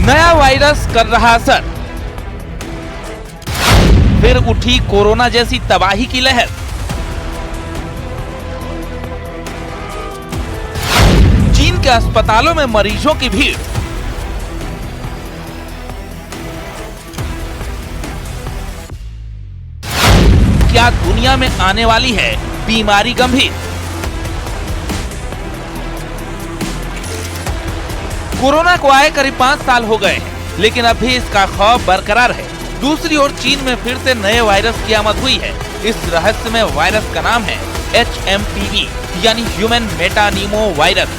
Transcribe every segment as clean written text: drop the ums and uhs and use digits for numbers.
नया वायरस कर रहा असर, फिर उठी कोरोना जैसी तबाही की लहर। चीन के अस्पतालों में मरीजों की भीड़। क्या दुनिया में आने वाली है बीमारी गंभीर? कोरोना को आए करीब 5 साल हो गए हैं, लेकिन अभी इसका खौफ बरकरार है। दूसरी ओर चीन में फिर से नए वायरस की आमद हुई है। इस रहस्यमय वायरस का नाम है HMPV यानी ह्यूमन मेटानीमो वायरस।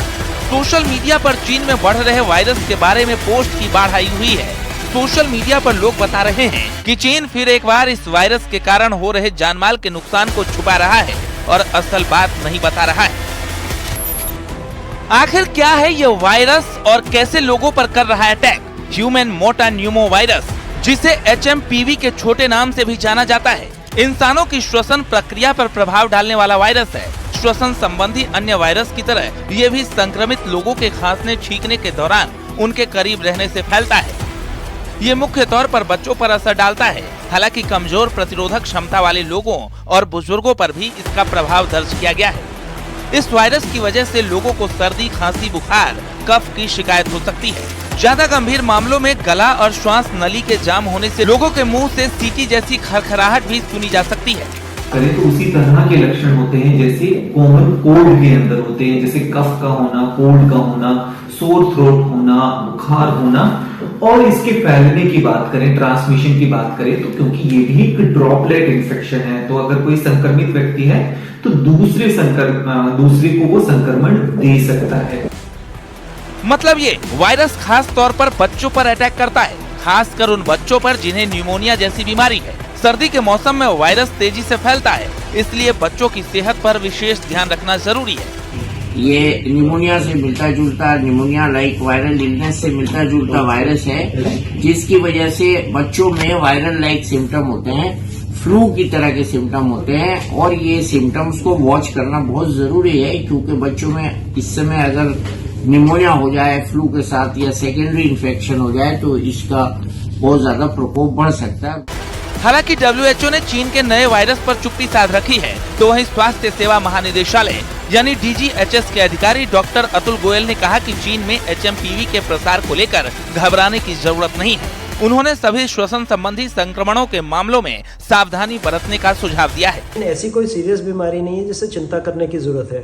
सोशल मीडिया पर चीन में बढ़ रहे वायरस के बारे में पोस्ट की बाढ़ आई हुई है। सोशल मीडिया पर लोग बता रहे हैं कि चीन फिर एक बार इस वायरस के कारण हो रहे जानमाल के नुकसान को छुपा रहा है और असल बात नहीं बता रहा है। आखिर क्या है ये वायरस और कैसे लोगों पर कर रहा है अटैक? ह्यूमन मेटानीमो वायरस, जिसे HMPV के छोटे नाम से भी जाना जाता है, इंसानों की श्वसन प्रक्रिया पर प्रभाव डालने वाला वायरस है। श्वसन संबंधी अन्य वायरस की तरह ये भी संक्रमित लोगों के खांसने छींकने के दौरान उनके करीब रहने से फैलता है। ये मुख्य तौर पर बच्चों पर असर डालता है। हालांकि कमजोर प्रतिरोधक क्षमता वाले लोगों और बुजुर्गों पर भी इसका प्रभाव दर्ज किया गया है। इस वायरस की वजह से लोगों को सर्दी, खांसी, बुखार, कफ की शिकायत हो सकती है। ज्यादा गंभीर मामलों में गला और श्वास नली के जाम होने से लोगों के मुंह से सीटी जैसी खरखराहट भी सुनी जा सकती है। करें तो उसी तरह के लक्षण होते हैं जैसे कॉमन कोल्ड के अंदर होते हैं, जैसे कफ का होना, कोल्ड का होना, सोर थ्रोट होना, बुखार होना। और इसके फैलने की बात करें, ट्रांसमिशन की बात करें तो क्योंकि ये भी एक ड्रॉपलेट इन्फेक्शन है, तो अगर कोई संक्रमित व्यक्ति है तो दूसरे को वो संक्रमण दे सकता है। मतलब ये वायरस खास तौर पर बच्चों पर अटैक करता है, खासकर उन बच्चों पर जिन्हें न्यूमोनिया जैसी बीमारी है। सर्दी के मौसम में वायरस तेजी से फैलता है, इसलिए बच्चों की सेहत पर विशेष ध्यान रखना जरूरी है। ये निमोनिया से मिलता जुलता, निमोनिया लाइक वायरल इलनेस से मिलता जुलता वायरस है, जिसकी वजह से बच्चों में वायरल लाइक सिम्टम होते हैं, फ्लू की तरह के सिम्टम होते हैं। और ये सिम्टम्स को वॉच करना बहुत जरूरी है, क्योंकि बच्चों में इस समय अगर निमोनिया हो जाए फ्लू के साथ या सेकेंडरी इन्फेक्शन हो जाए तो इसका बहुत ज्यादा प्रकोप बढ़ सकता है। हालांकि WHO ने चीन के नए वायरस पर चुप्पी साध रखी है, तो वहीं स्वास्थ्य सेवा महानिदेशालय यानी DGHS के अधिकारी डॉक्टर अतुल गोयल ने कहा कि चीन में HMPV के प्रसार को लेकर घबराने की जरूरत नहीं है। उन्होंने सभी श्वसन संबंधी संक्रमणों के मामलों में सावधानी बरतने का सुझाव दिया है। ऐसी कोई सीरियस बीमारी नहीं है जिससे चिंता करने की जरूरत है।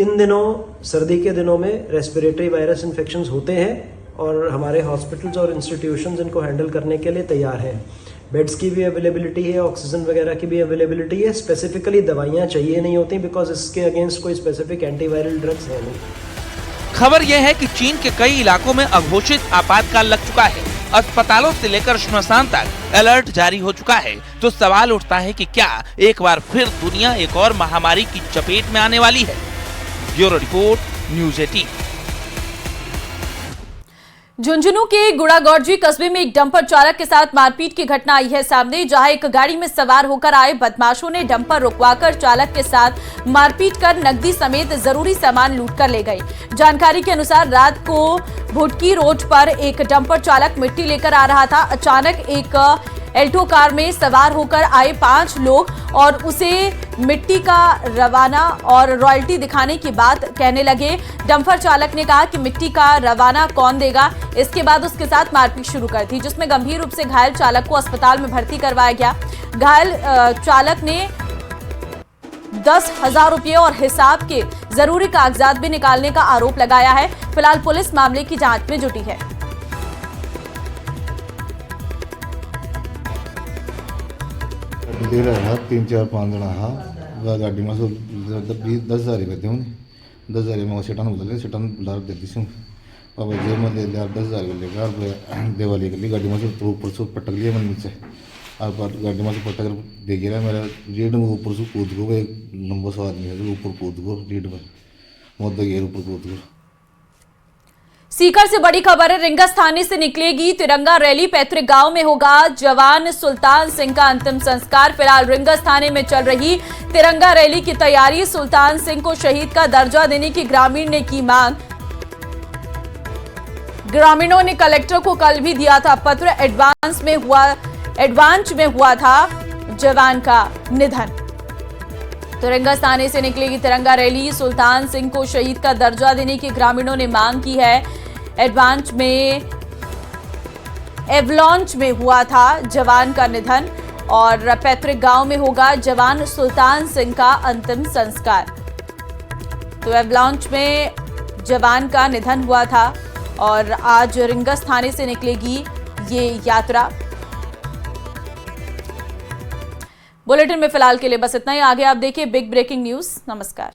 इन दिनों, सर्दी के दिनों में रेस्पिरेटरी वायरस इन्फेक्शंस होते हैं और हमारे हॉस्पिटल्स और इंस्टीट्यूशंस इनको हैंडल करने के लिए तैयार हैं। बेड्स की भी अवेलेबिलिटी है, ऑक्सीजन वगैरह की भी अवेलेबिलिटी है। स्पेसिफिकली दवाइयाँ चाहिए नहीं होती बिकॉज इसके अगेंस्ट कोई स्पेसिफिक एंटीवायरल ड्रग्स है नहीं। खबर यह है कि चीन के कई इलाकों में अघोषित आपातकाल लग चुका है। अस्पतालों से लेकर श्मशान तक अलर्ट जारी हो चुका है। तो सवाल उठता है कि क्या एक बार फिर दुनिया एक और महामारी की चपेट में आने वाली है? Bureau report, news 18। झुंझुनू के गुड़ागौड़जी कस्बे में एक डंपर चालक के साथ मारपीट की घटना आई है सामने, जहां एक गाड़ी में सवार होकर आए बदमाशों ने डंपर रुकवाकर चालक के साथ मारपीट कर नकदी समेत जरूरी सामान लूट कर ले गए। जानकारी के अनुसार रात को भुटकी रोड पर एक डंपर चालक मिट्टी लेकर आ रहा था। अचानक एक एल्टो कार में सवार होकर आए 5 लोग और उसे मिट्टी का रवाना और रॉयल्टी दिखाने की बात कहने लगे। डंपर चालक ने कहा कि मिट्टी का रवाना कौन देगा। इसके बाद उसके साथ मारपीट शुरू कर दी, जिसमें गंभीर रूप से घायल चालक को अस्पताल में भर्ती करवाया गया। घायल चालक ने 10,000 रुपये और हिसाब के जरूरी कागजात भी निकालने का आरोप लगाया है। फिलहाल पुलिस मामले की जांच में जुटी है। दे रहा 3, 4, 5 जना हाँ गाड़ी में 10,000 रुपये थे उन्हें 10,000 में सेटान बोले सेटान लार देती थी पापा जेब में दे दिया 10,000 लेकर दिवाली के लिए गाड़ी में से ऊपर से पटक लिया मन से और गाड़ी में से पटक दे गया मेरा रेड में ऊपर से कूद गो एक लंबा सा आदमी है ऊपर कूद गो रेड में मत गया ऊपर कूद गो। सीकर से बड़ी खबर है। रिंगस थाने से निकलेगी तिरंगा रैली। पैतृक गांव में होगा जवान सुल्तान सिंह का अंतिम संस्कार। फिलहाल रिंगस थाने में चल रही तिरंगा रैली की तैयारी। सुल्तान सिंह को शहीद का दर्जा देने की ग्रामीण ने की मांग। ग्रामीणों ने कलेक्टर को कल भी दिया था पत्र। एडवांस में हुआ था जवान का निधन। तिरंगा थाने से निकलेगी तिरंगा रैली। सुल्तान सिंह को शहीद का दर्जा देने की ग्रामीणों ने मांग की है। एवलॉन्च में हुआ था जवान का निधन और पैतृक गांव में होगा जवान सुल्तान सिंह का अंतिम संस्कार। तो एवलॉन्च में जवान का निधन हुआ था और आज रिंगस थाने से निकलेगी ये यात्रा। बुलेटिन में फिलहाल के लिए बस इतना ही। आगे आप देखिए बिग ब्रेकिंग न्यूज। नमस्कार।